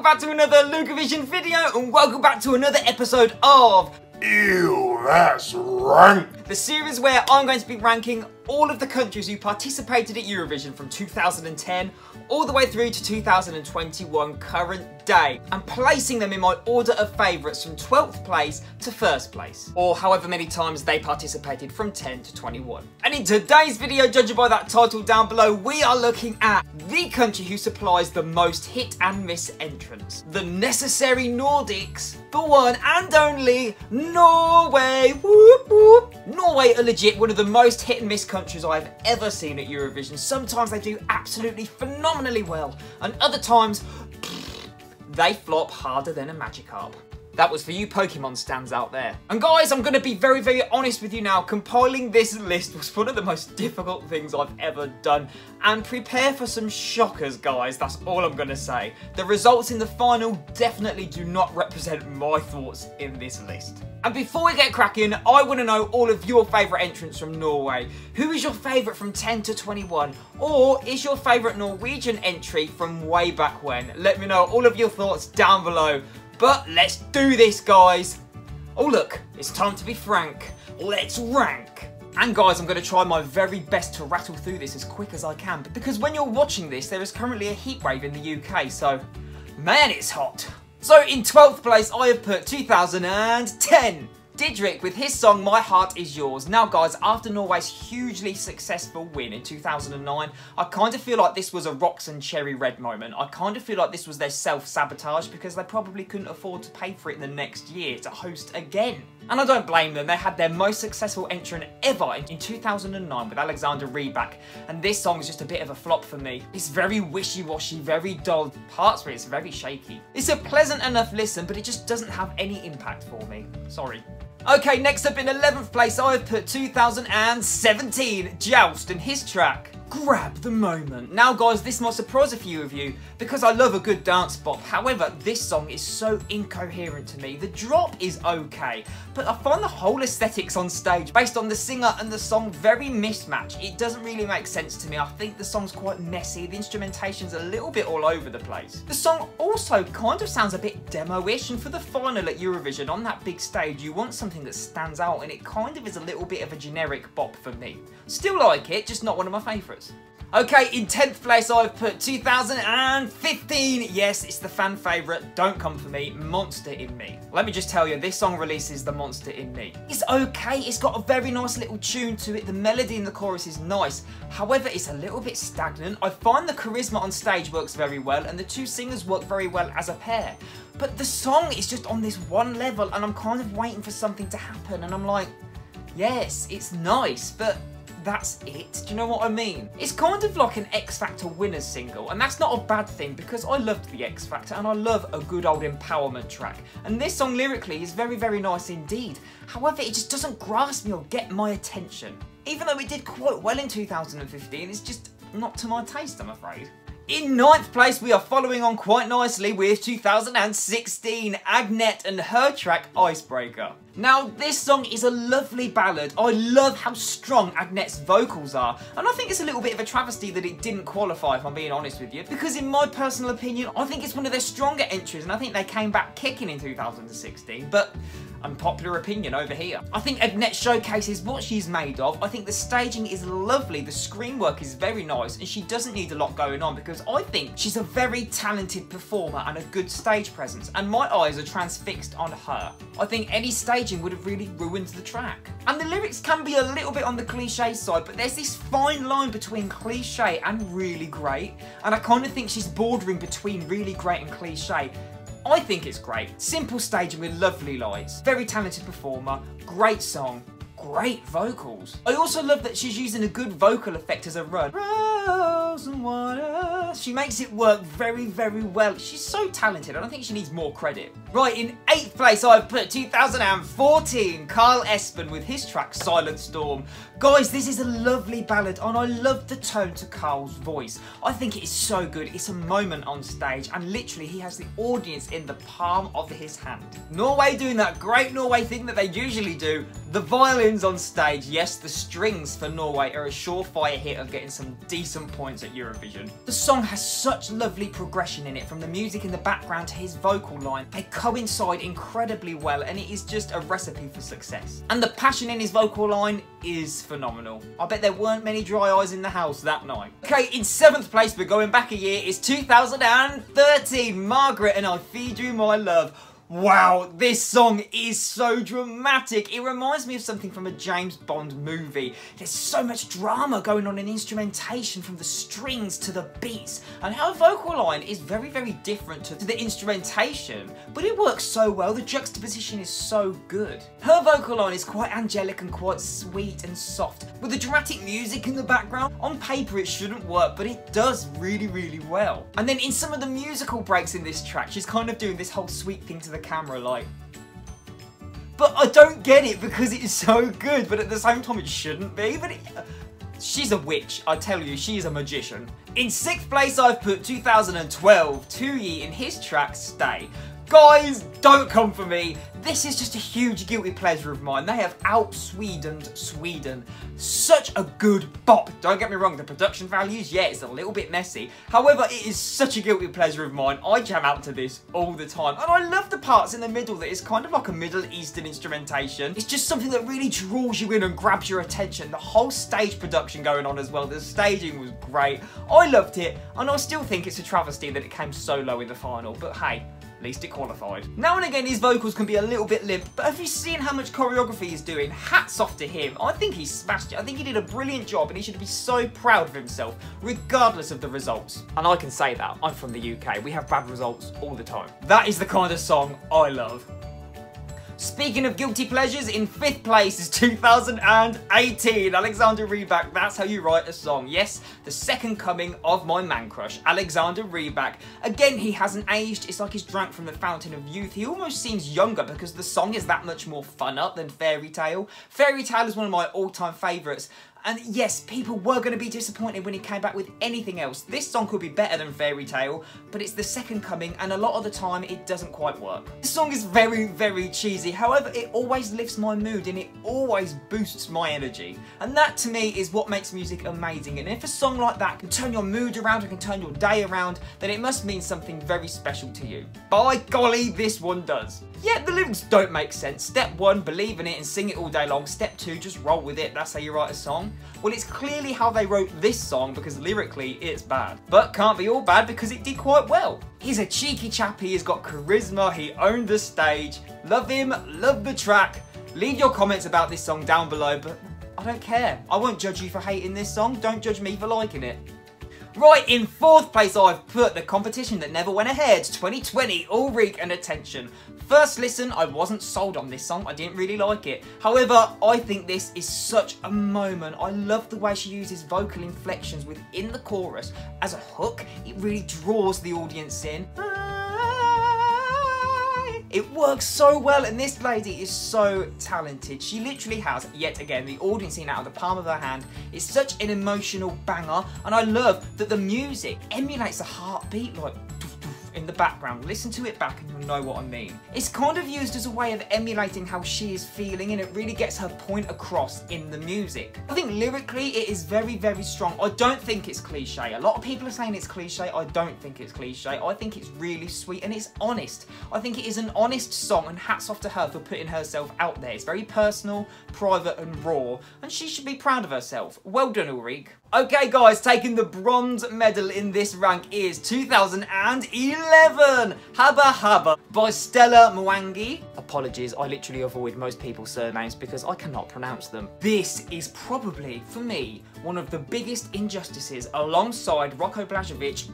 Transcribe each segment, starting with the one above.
back to another Lukeovision video, and welcome back to another episode of Ew, that's rank! the series where I'm going to be ranking all of the countries who participated at Eurovision from 2010 all the way through to 2021 current day, and placing them in my order of favourites from 12th place to 1st place, or however many times they participated from 10 to 21. And in today's video, judging by that title down below, we are looking at the country who supplies the most hit and miss entrants. The necessary Nordics, the one and only Norway. Whoop, whoop. Norway are legit one of the most hit and miss countries I've ever seen at Eurovision. Sometimes they do absolutely phenomenally well, and other times they flop harder than a Magikarp. That was for you Pokemon stands out there. And guys, I'm going to be very, very honest with you now. Compiling this list was one of the most difficult things I've ever done. And prepare for some shockers, guys. That's all I'm going to say. The results in the final definitely do not represent my thoughts in this list. And before we get cracking, I want to know all of your favourite entrants from Norway. Who is your favourite from 10 to 21? Or is your favourite Norwegian entry from way back when? Let me know all of your thoughts down below. But let's do this, guys. Oh look, it's time to be frank. Let's rank. And guys, I'm going to try my very best to rattle through this as quick as I can, because when you're watching this, there is currently a heatwave in the UK, so man, it's hot. So in 12th place, I have put 2010. Didrik with his song My Heart Is Yours. Now guys, after Norway's hugely successful win in 2009, I kind of feel like this was a Rox and Cherry Red moment. I kind of feel like this was their self-sabotage because they probably couldn't afford to pay for it in the next year to host again. And I don't blame them, they had their most successful entrant ever in 2009 with Alexander Rybak, and this song is just a bit of a flop for me. It's very wishy-washy, very dull, parts where it's very shaky. It's a pleasant enough listen, but it just doesn't have any impact for me. Sorry. Okay, next up in 11th place, I've put 2017, Joust and his track, Grab the Moment. Now guys, this might surprise a few of you because I love a good dance bop. However, this song is so incoherent to me. The drop is okay, but I find the whole aesthetics on stage based on the singer and the song very mismatched. It doesn't really make sense to me. I think the song's quite messy. The instrumentation's a little bit all over the place. The song also kind of sounds a bit demo-ish, and for the final at Eurovision on that big stage, you want something that stands out, and it kind of is a little bit of a generic bop for me. Still like it, just not one of my favourites. Okay, in 10th place I've put 2015. Yes, it's the fan favourite, don't come for me, Monster in Me. Let me just tell you, this song releases the Monster in Me. It's okay, it's got a very nice little tune to it, the melody in the chorus is nice. However, it's a little bit stagnant. I find the charisma on stage works very well, and the two singers work very well as a pair. But the song is just on this one level, and I'm kind of waiting for something to happen, and I'm like, yes, it's nice, but that's it. Do you know what I mean? It's kind of like an X Factor winners single, and that's not a bad thing because I loved the X Factor and I love a good old empowerment track. And this song lyrically is very, very nice indeed. However, it just doesn't grasp me or get my attention. Even though it did quite well in 2015, it's just not to my taste, I'm afraid. In 9th place, we are following on quite nicely with 2016, Agnete and her track, Icebreaker. Now, this song is a lovely ballad. I love how strong Agnete's vocals are, and I think it's a little bit of a travesty that it didn't qualify, if I'm being honest with you, because in my personal opinion, I think it's one of their stronger entries, and I think they came back kicking in 2016, but unpopular opinion over here. I think Agnete showcases what she's made of. I think the staging is lovely, the screen work is very nice, and she doesn't need a lot going on because I think she's a very talented performer and a good stage presence, and my eyes are transfixed on her. I think any staging would have really ruined the track. And the lyrics can be a little bit on the cliche side, but there's this fine line between cliche and really great, and I kind of think she's bordering between really great and cliche. I think it's great. Simple staging with lovely lights. Very talented performer. Great song. Great vocals. I also love that she's using a good vocal effect as a run. Rose and water. She makes it work very, very well. She's so talented. I don't think she needs more credit. Right, in 8th place, I've put 2014, Carl Espen with his track Silent Storm. Guys, this is a lovely ballad, and I love the tone to Carl's voice. I think it is so good. It's a moment on stage, and literally he has the audience in the palm of his hand. Norway doing that great Norway thing that they usually do, The violins on stage, yes, the strings for Norway are a surefire hit of getting some decent points at Eurovision. The song has such lovely progression in it, from the music in the background to his vocal line. They coincide incredibly well, and it is just a recipe for success. And the passion in his vocal line is phenomenal. I bet there weren't many dry eyes in the house that night. Okay, in 7th place, we're going back a year, is 2013, Margaret and I Feed You My Love. Wow, this song is so dramatic. It reminds me of something from a James Bond movie. There's so much drama going on in instrumentation, from the strings to the beats. And her vocal line is very, very different to the instrumentation, but it works so well. The juxtaposition is so good. Her vocal line is quite angelic and quite sweet and soft. With the dramatic music in the background, on paper it shouldn't work, but it does really, really well. And then in some of the musical breaks in this track, she's kind of doing this whole sweet thing to the camera, like, but I don't get it because it is so good, but at the same time it shouldn't be. But she's a witch, I tell you, she's a magician. In 6th place, I've put 2012 Tuyi in his track Stay. Guys, don't come for me. This is just a huge guilty pleasure of mine. They have out-Swedened Sweden. Such a good bop. Don't get me wrong, the production values, yeah, it's a little bit messy. However, it is such a guilty pleasure of mine. I jam out to this all the time. And I love the parts in the middle that is kind of like a Middle Eastern instrumentation. It's just something that really draws you in and grabs your attention. The whole stage production going on as well. The staging was great. I loved it, and I still think it's a travesty that it came so low in the final. But hey, at least it qualified. Now and again his vocals can be a little bit limp, but have you seen how much choreography he's doing? Hats off to him. I think he smashed it. I think he did a brilliant job, and he should be so proud of himself, regardless of the results. And I can say that. I'm from the UK. We have bad results all the time. That is the kind of song I love. Speaking of guilty pleasures, in 5th place is 2018, Alexander Rybak, That's How You Write a Song. Yes, the second coming of my man crush, Alexander Rybak. Again, he hasn't aged. It's like he's drank from the fountain of youth. He almost seems younger because the song is that much more funner than Fairy Tale. Fairy Tale is one of my all-time favourites. And yes, people were going to be disappointed when he came back with anything else. This song could be better than Fairy Tale, but it's the second coming, and a lot of the time it doesn't quite work. This song is very, very cheesy. However, it always lifts my mood and it always boosts my energy. And that to me is what makes music amazing. And if a song like that can turn your mood around and can turn your day around, then it must mean something very special to you. By golly, this one does. Yeah, the lyrics don't make sense. Step 1, believe in it and sing it all day long. Step 2, just roll with it. That's how you write a song. Well, it's clearly how they wrote this song, because lyrically it's bad. But can't be all bad because it did quite well. He's a cheeky chap, he has got charisma, he owned the stage. Love him, love the track. Leave your comments about this song down below, but I don't care. I won't judge you for hating this song, don't judge me for liking it. Right, in 4th place I've put the competition that never went ahead, 2020, Ulrich and Attention. First listen, I wasn't sold on this song, I didn't really like it. However, I think this is such a moment. I love the way she uses vocal inflections within the chorus. As a hook, it really draws the audience in. It works so well, and this lady is so talented. She literally has, yet again, the audience in out of the palm of her hand. It's such an emotional banger, and I love that the music emulates a heartbeat, like in the background. Listen to it back and you'll know what I mean. It's kind of used as a way of emulating how she is feeling, and it really gets her point across in the music. I think lyrically it is very, very strong. I don't think it's cliche. A lot of people are saying it's cliche. I don't think it's cliche. I think it's really sweet and it's honest. I think it is an honest song, and hats off to her for putting herself out there. It's very personal, private and raw, and she should be proud of herself. Well done, Ulrich. Okay guys, taking the bronze medal in this rank is 2011, Haba Haba by Stella Mwangi. Apologies, I literally avoid most people's surnames because I cannot pronounce them. This is probably, for me, one of the biggest injustices alongside Rocco Blažević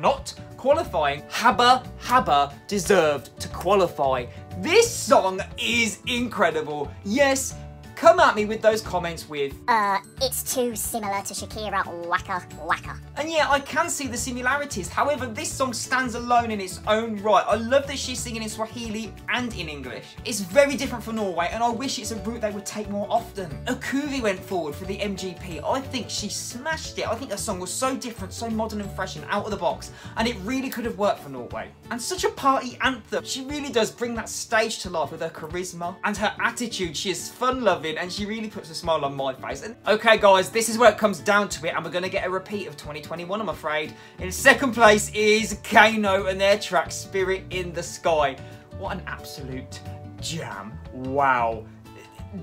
not qualifying. Haba Haba deserved to qualify. This song is incredible. Yes, come at me with those comments with, it's too similar to Shakira, waka waka. And yeah, I can see the similarities. However, this song stands alone in its own right. I love that she's singing in Swahili and in English. It's very different for Norway, and I wish it's a route they would take more often. Akuvi went forward for the MGP. I think she smashed it. I think her song was so different, so modern and fresh and out of the box, and it really could have worked for Norway. And such a party anthem. She really does bring that stage to life with her charisma and her attitude. She is fun-loving, and she really puts a smile on my face. And okay, guys, this is where it comes down to it, and we're going to get a repeat of 2021, I'm afraid. In second place is Kano and their track Spirit in the Sky. What an absolute jam. Wow.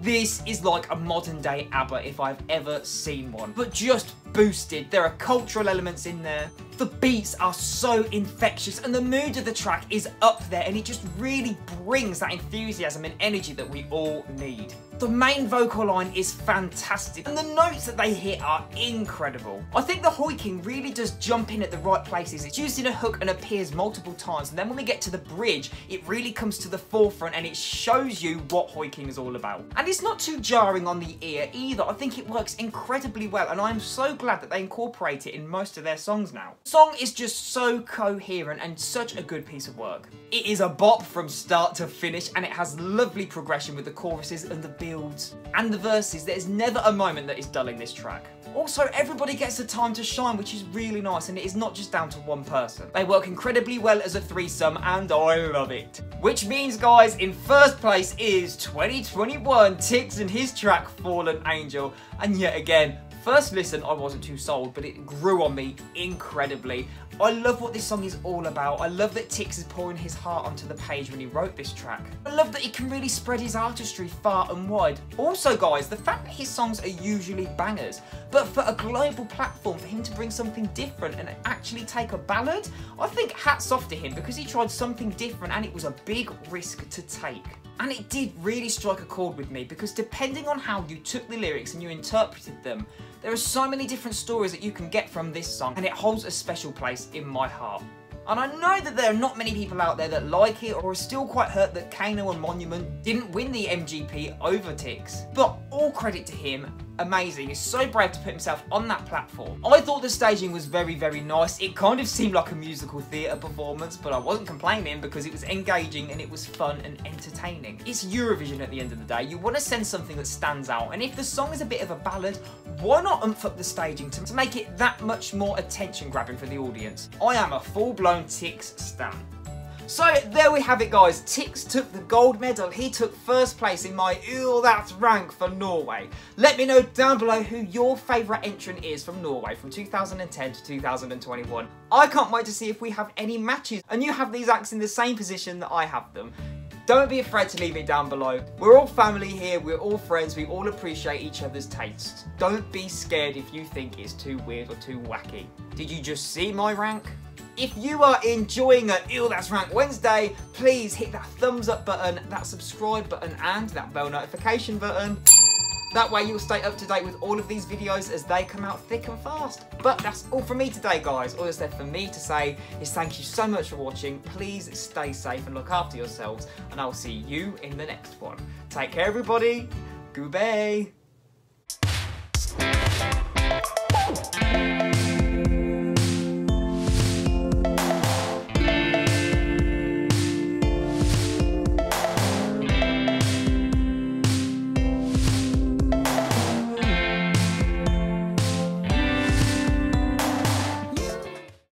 This is like a modern day ABBA if I've ever seen one, but just boosted. There are cultural elements in there. The beats are so infectious and the mood of the track is up there, and it just really brings that enthusiasm and energy that we all need. The main vocal line is fantastic and the notes that they hit are incredible. I think the hoiking really does jump in at the right places. It's used in a hook and appears multiple times, and then when we get to the bridge, it really comes to the forefront and it shows you what hoiking is all about. And it's not too jarring on the ear either. I think it works incredibly well, and I'm so glad that they incorporate it in most of their songs now. The song is just so coherent and such a good piece of work. It is a bop from start to finish, and it has lovely progression with the choruses and the builds and the verses. There's never a moment that is dull in this track. Also, everybody gets the time to shine, which is really nice, and it is not just down to one person. They work incredibly well as a threesome, and I love it. Which means, guys, in first place is 2021 Tix and his track Fallen Angel. And yet again, first listen, I wasn't too sold, but it grew on me incredibly. I love what this song is all about. I love that Tix is pouring his heart onto the page when he wrote this track. I love that he can really spread his artistry far and wide. Also, guys, the fact that his songs are usually bangers, but for a global platform, for him to bring something different and actually take a ballad, I think hats off to him, because he tried something different and it was a big risk to take. And it did really strike a chord with me, because depending on how you took the lyrics and you interpreted them, there are so many different stories that you can get from this song, and it holds a special place in my heart. And I know that there are not many people out there that like it or are still quite hurt that Kano and Monument didn't win the MGP over Tix. But all credit to him, amazing. He's so brave to put himself on that platform. I thought the staging was very, very nice. It kind of seemed like a musical theatre performance, but I wasn't complaining because it was engaging and it was fun and entertaining. It's Eurovision at the end of the day. You want to send something that stands out, and if the song is a bit of a ballad, why not umph up the staging to make it that much more attention grabbing for the audience? I am a full-blown Tix stan. So there we have it, guys. Tix took the gold medal. He took first place in my Ew, That's Rank for Norway. Let me know down below who your favourite entrant is from Norway from 2010 to 2021. I can't wait to see if we have any matches and you have these acts in the same position that I have them. Don't be afraid to leave it down below. We're all family here, we're all friends, we all appreciate each other's tastes. Don't be scared if you think it's too weird or too wacky. Did you just see my rank? If you are enjoying a Ew, That's Rank Wednesday, please hit that thumbs up button, that subscribe button, and that bell notification button. That way you'll stay up to date with all of these videos as they come out thick and fast. But that's all from me today, guys. All that's left for me to say is thank you so much for watching. Please stay safe and look after yourselves, and I'll see you in the next one. Take care, everybody. Goodbye.